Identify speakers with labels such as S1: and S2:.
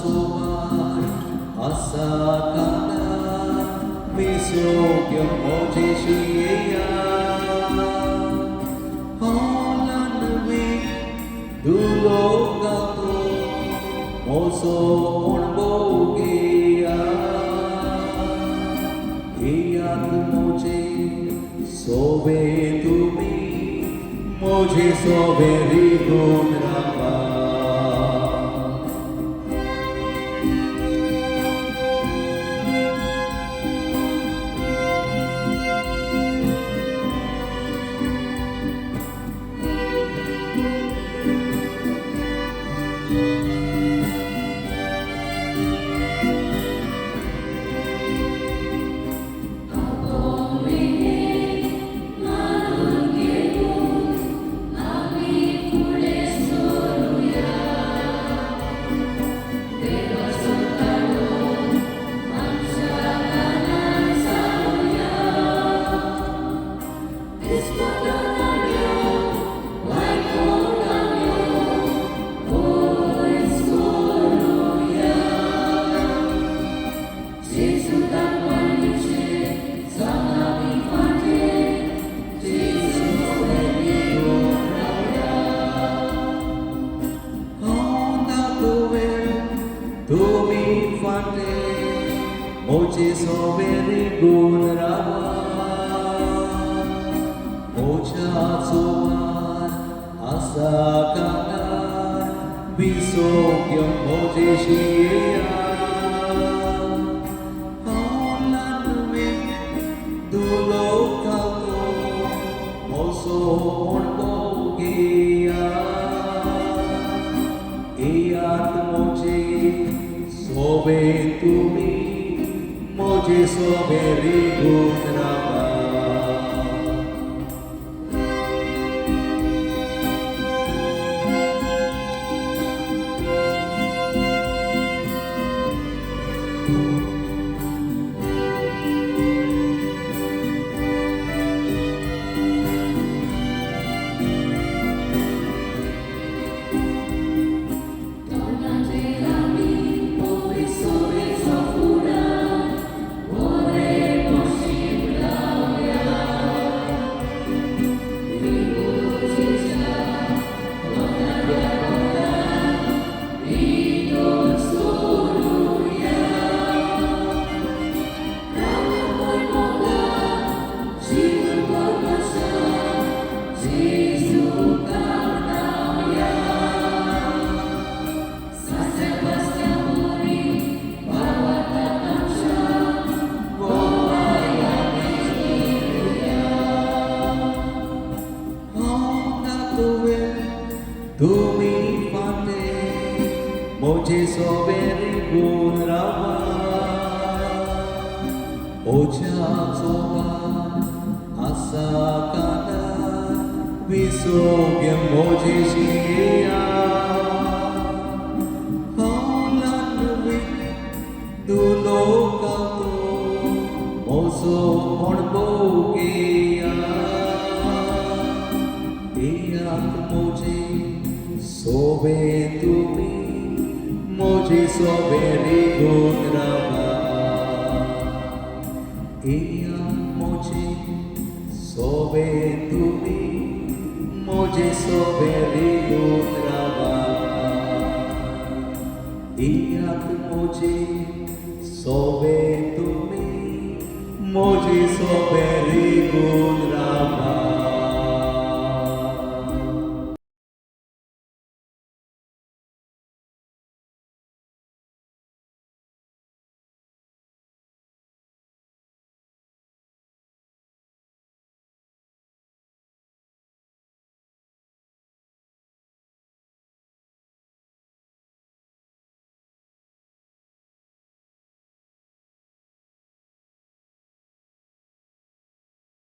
S1: sowan asakana misogyo mojeshiya holanwe dulogato moso onbogeya iyat moje sobe tumi moje sobe rigun rapa Tumi fante moje soberi gunrawa moja sowan asakana bisogyo moje shia holanwe dulokato moso onbogeya iyat moje sobe tumi moje sobe rigun rapa Tumi fante moje soberi gunrawa oja sowan asakana bisogyo moje shia holanwe dulokato moso onbogeya iyat moje sobe tumi moje sobe rigun rapa iyat moje sobe tumi moje sobe rigun rapa iyat moje sobe tumi moje sobe rigun rapa